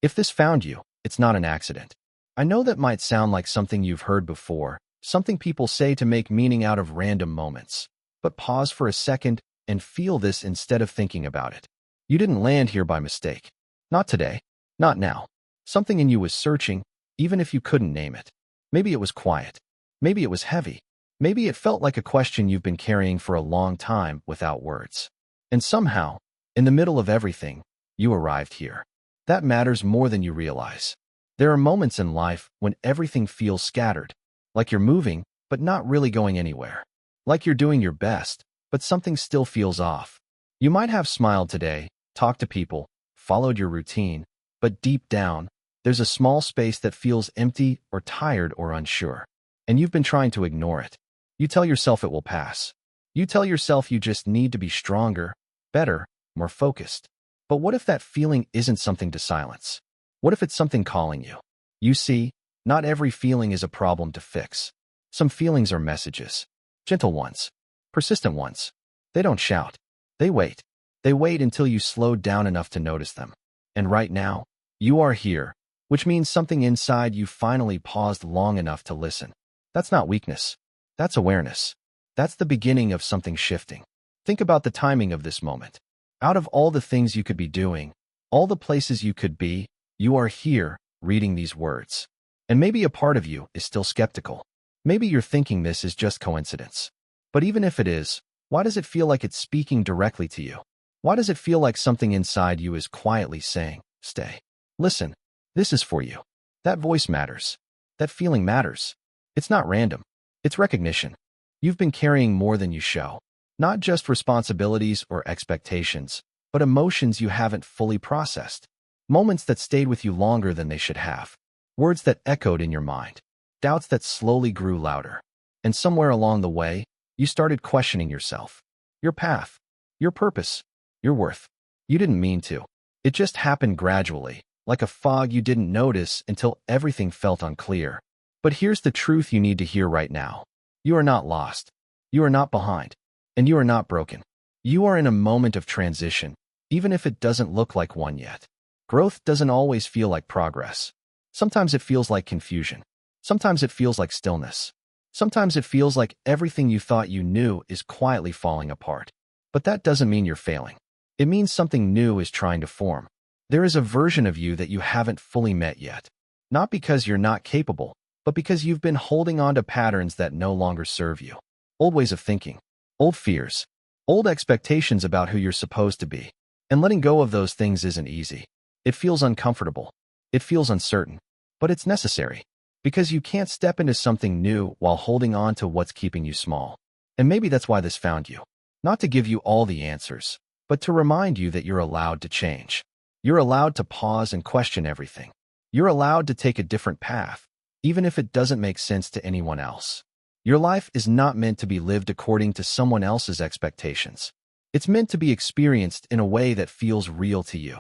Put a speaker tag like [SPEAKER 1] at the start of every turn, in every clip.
[SPEAKER 1] If this found you, it's not an accident. I know that might sound like something you've heard before, something people say to make meaning out of random moments. But pause for a second and feel this instead of thinking about it. You didn't land here by mistake. Not today. Not now. Something in you was searching, even if you couldn't name it. Maybe it was quiet. Maybe it was heavy. Maybe it felt like a question you've been carrying for a long time without words. And somehow, in the middle of everything, you arrived here. That matters more than you realize. There are moments in life when everything feels scattered, like you're moving, but not really going anywhere. Like you're doing your best, but something still feels off. You might have smiled today, talked to people, followed your routine, but deep down, there's a small space that feels empty or tired or unsure. And you've been trying to ignore it. You tell yourself it will pass. You tell yourself you just need to be stronger, better, more focused. But what if that feeling isn't something to silence? What if it's something calling you? You see, not every feeling is a problem to fix. Some feelings are messages. Gentle ones. Persistent ones. They don't shout. They wait. They wait until you slow down enough to notice them. And right now, you are here, which means something inside you finally paused long enough to listen. That's not weakness. That's awareness. That's the beginning of something shifting. Think about the timing of this moment. Out of all the things you could be doing, all the places you could be, you are here, reading these words. And maybe a part of you is still skeptical. Maybe you're thinking this is just coincidence. But even if it is, why does it feel like it's speaking directly to you? Why does it feel like something inside you is quietly saying, stay? Listen, this is for you. That voice matters. That feeling matters. It's not random. It's recognition. You've been carrying more than you show. Not just responsibilities or expectations, but emotions you haven't fully processed. Moments that stayed with you longer than they should have. Words that echoed in your mind. Doubts that slowly grew louder. And somewhere along the way, you started questioning yourself. Your path. Your purpose. Your worth. You didn't mean to. It just happened gradually, like a fog you didn't notice until everything felt unclear. But here's the truth you need to hear right now. You are not lost. You are not behind. And you are not broken. You are in a moment of transition, even if it doesn't look like one yet. Growth doesn't always feel like progress. Sometimes it feels like confusion. Sometimes it feels like stillness. Sometimes it feels like everything you thought you knew is quietly falling apart. But that doesn't mean you're failing. It means something new is trying to form. There is a version of you that you haven't fully met yet. Not because you're not capable, but because you've been holding on to patterns that no longer serve you. Old ways of thinking. Old fears. Old expectations about who you're supposed to be. And letting go of those things isn't easy. It feels uncomfortable. It feels uncertain. But it's necessary. Because you can't step into something new while holding on to what's keeping you small. And maybe that's why this found you. Not to give you all the answers, but to remind you that you're allowed to change. You're allowed to pause and question everything. You're allowed to take a different path, even if it doesn't make sense to anyone else. Your life is not meant to be lived according to someone else's expectations. It's meant to be experienced in a way that feels real to you.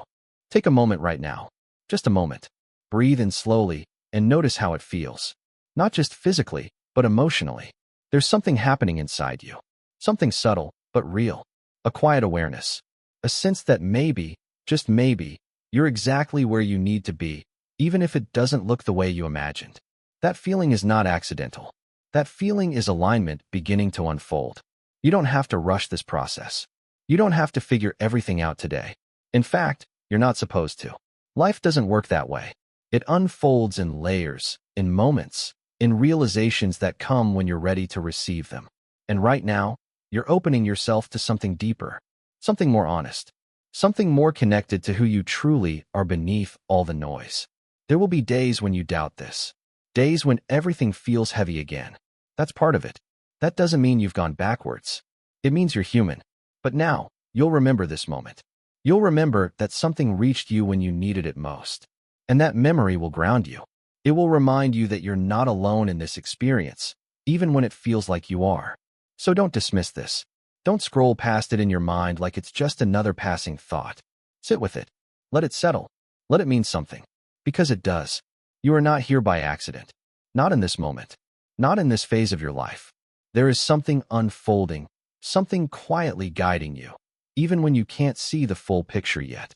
[SPEAKER 1] Take a moment right now. Just a moment. Breathe in slowly and notice how it feels. Not just physically, but emotionally. There's something happening inside you. Something subtle, but real. A quiet awareness. A sense that maybe, just maybe, you're exactly where you need to be, even if it doesn't look the way you imagined. That feeling is not accidental. That feeling is alignment beginning to unfold. You don't have to rush this process. You don't have to figure everything out today. In fact, you're not supposed to. Life doesn't work that way. It unfolds in layers, in moments, in realizations that come when you're ready to receive them. And right now, you're opening yourself to something deeper, something more honest, something more connected to who you truly are beneath all the noise. There will be days when you doubt this. Days when everything feels heavy again. That's part of it. That doesn't mean you've gone backwards. It means you're human. But now, you'll remember this moment. You'll remember that something reached you when you needed it most. And that memory will ground you. It will remind you that you're not alone in this experience, even when it feels like you are. So don't dismiss this. Don't scroll past it in your mind like it's just another passing thought. Sit with it. Let it settle. Let it mean something. Because it does. You are not here by accident. Not in this moment. Not in this phase of your life. There is something unfolding, something quietly guiding you, even when you can't see the full picture yet.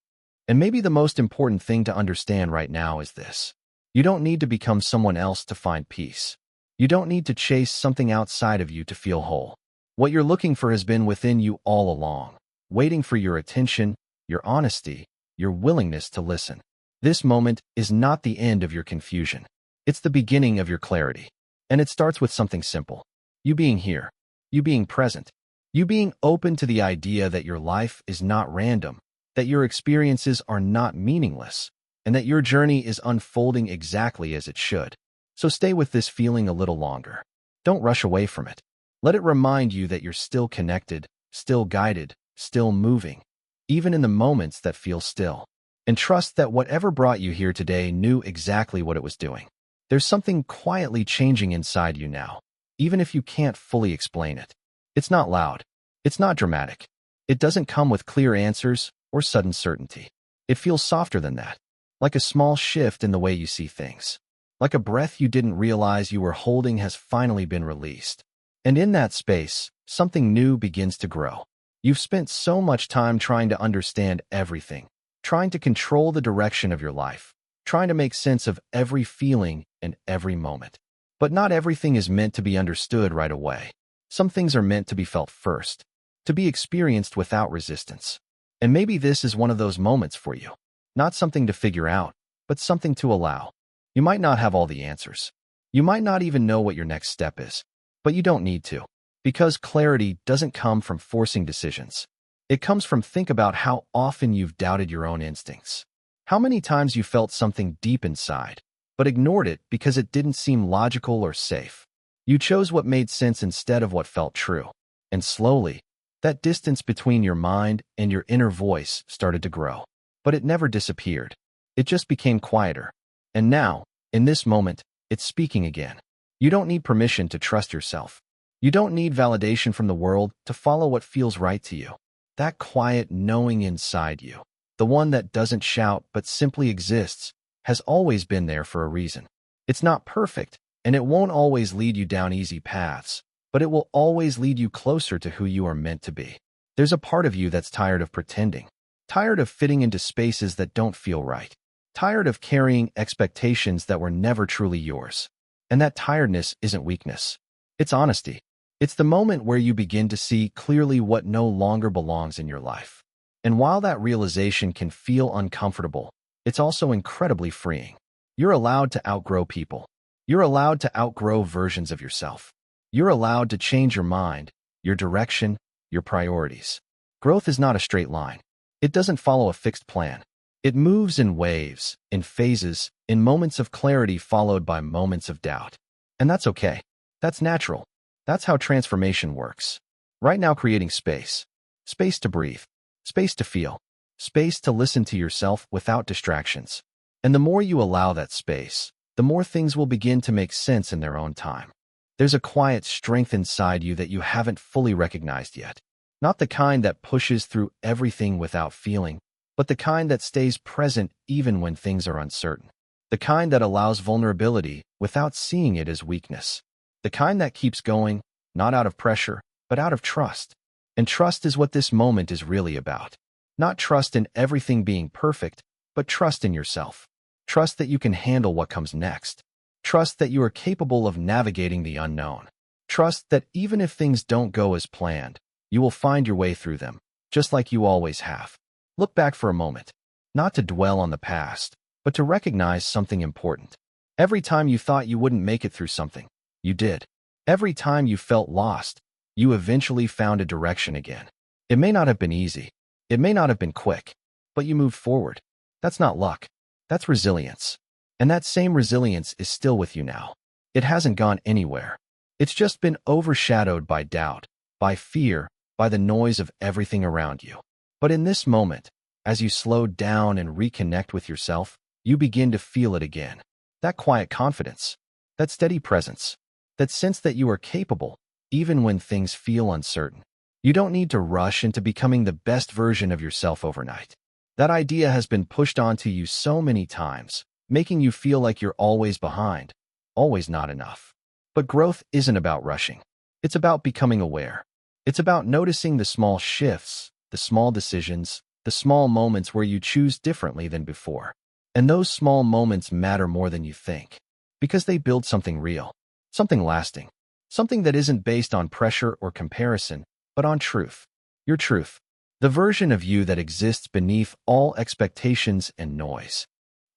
[SPEAKER 1] And maybe the most important thing to understand right now is this. You don't need to become someone else to find peace. You don't need to chase something outside of you to feel whole. What you're looking for has been within you all along, waiting for your attention, your honesty, your willingness to listen. This moment is not the end of your confusion. It's the beginning of your clarity. And it starts with something simple. You being here. You being present. You being open to the idea that your life is not random, that your experiences are not meaningless, and that your journey is unfolding exactly as it should. So stay with this feeling a little longer. Don't rush away from it. Let it remind you that you're still connected, still guided, still moving, even in the moments that feel still. And trust that whatever brought you here today knew exactly what it was doing. There's something quietly changing inside you now, even if you can't fully explain it. It's not loud. It's not dramatic. It doesn't come with clear answers or sudden certainty. It feels softer than that, like a small shift in the way you see things. Like a breath you didn't realize you were holding has finally been released. And in that space, something new begins to grow. You've spent so much time trying to understand everything, trying to control the direction of your life, trying to make sense of every feeling and every moment. But not everything is meant to be understood right away. Some things are meant to be felt first, to be experienced without resistance. And maybe this is one of those moments for you. Not something to figure out, but something to allow. You might not have all the answers. You might not even know what your next step is, but you don't need to. Because clarity doesn't come from forcing decisions. It comes from think about how often you've doubted your own instincts. How many times you felt something deep inside, but ignored it because it didn't seem logical or safe. You chose what made sense instead of what felt true. And slowly, that distance between your mind and your inner voice started to grow. But it never disappeared. It just became quieter. And now, in this moment, it's speaking again. You don't need permission to trust yourself. You don't need validation from the world to follow what feels right to you. That quiet knowing inside you, the one that doesn't shout but simply exists, has always been there for a reason. It's not perfect, and it won't always lead you down easy paths, but it will always lead you closer to who you are meant to be. There's a part of you that's tired of pretending, tired of fitting into spaces that don't feel right, tired of carrying expectations that were never truly yours. And that tiredness isn't weakness. It's honesty. It's the moment where you begin to see clearly what no longer belongs in your life. And while that realization can feel uncomfortable, it's also incredibly freeing. You're allowed to outgrow people. You're allowed to outgrow versions of yourself. You're allowed to change your mind, your direction, your priorities. Growth is not a straight line. It doesn't follow a fixed plan. It moves in waves, in phases, in moments of clarity followed by moments of doubt. And that's okay. That's natural. That's how transformation works. Right now, creating space. Space to breathe. Space to feel. Space to listen to yourself without distractions. And the more you allow that space, the more things will begin to make sense in their own time. There's a quiet strength inside you that you haven't fully recognized yet. Not the kind that pushes through everything without feeling, but the kind that stays present even when things are uncertain. The kind that allows vulnerability without seeing it as weakness. The kind that keeps going, not out of pressure, but out of trust. And trust is what this moment is really about. Not trust in everything being perfect, but trust in yourself. Trust that you can handle what comes next. Trust that you are capable of navigating the unknown. Trust that even if things don't go as planned, you will find your way through them, just like you always have. Look back for a moment, not to dwell on the past, but to recognize something important. Every time you thought you wouldn't make it through something, you did. Every time you felt lost, you eventually found a direction again. It may not have been easy. It may not have been quick, but you moved forward. That's not luck. That's resilience. And that same resilience is still with you now. It hasn't gone anywhere. It's just been overshadowed by doubt, by fear, by the noise of everything around you. But in this moment, as you slow down and reconnect with yourself, you begin to feel it again. That quiet confidence, that steady presence, that sense that you are capable, even when things feel uncertain. You don't need to rush into becoming the best version of yourself overnight. That idea has been pushed onto you so many times, making you feel like you're always behind, always not enough. But growth isn't about rushing. It's about becoming aware. It's about noticing the small shifts, the small decisions, the small moments where you choose differently than before. And those small moments matter more than you think, because they build something real, something lasting, something that isn't based on pressure or comparison, but on truth. Your truth. The version of you that exists beneath all expectations and noise.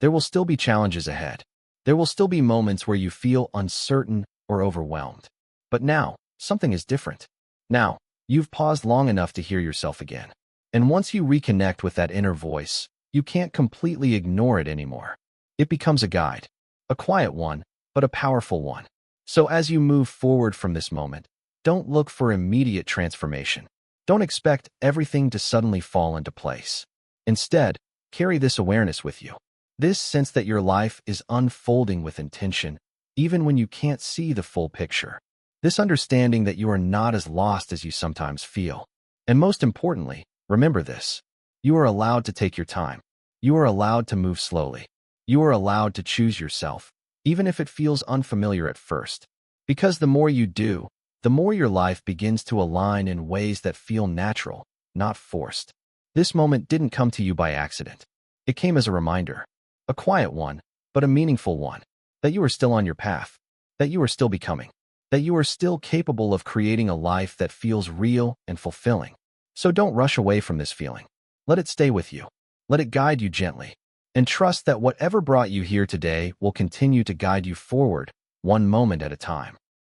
[SPEAKER 1] There will still be challenges ahead. There will still be moments where you feel uncertain or overwhelmed. But now, something is different. Now, you've paused long enough to hear yourself again. And once you reconnect with that inner voice, you can't completely ignore it anymore. It becomes a guide, a quiet one, but a powerful one. So as you move forward from this moment, don't look for immediate transformation. Don't expect everything to suddenly fall into place. Instead, carry this awareness with you. This sense that your life is unfolding with intention, even when you can't see the full picture. This understanding that you are not as lost as you sometimes feel. And most importantly, remember this. You are allowed to take your time. You are allowed to move slowly. You are allowed to choose yourself, even if it feels unfamiliar at first. Because the more you do, the more your life begins to align in ways that feel natural, not forced. This moment didn't come to you by accident. It came as a reminder, a quiet one, but a meaningful one, that you are still on your path, that you are still becoming, that you are still capable of creating a life that feels real and fulfilling. So don't rush away from this feeling. Let it stay with you. Let it guide you gently. And trust that whatever brought you here today will continue to guide you forward, one moment at a time.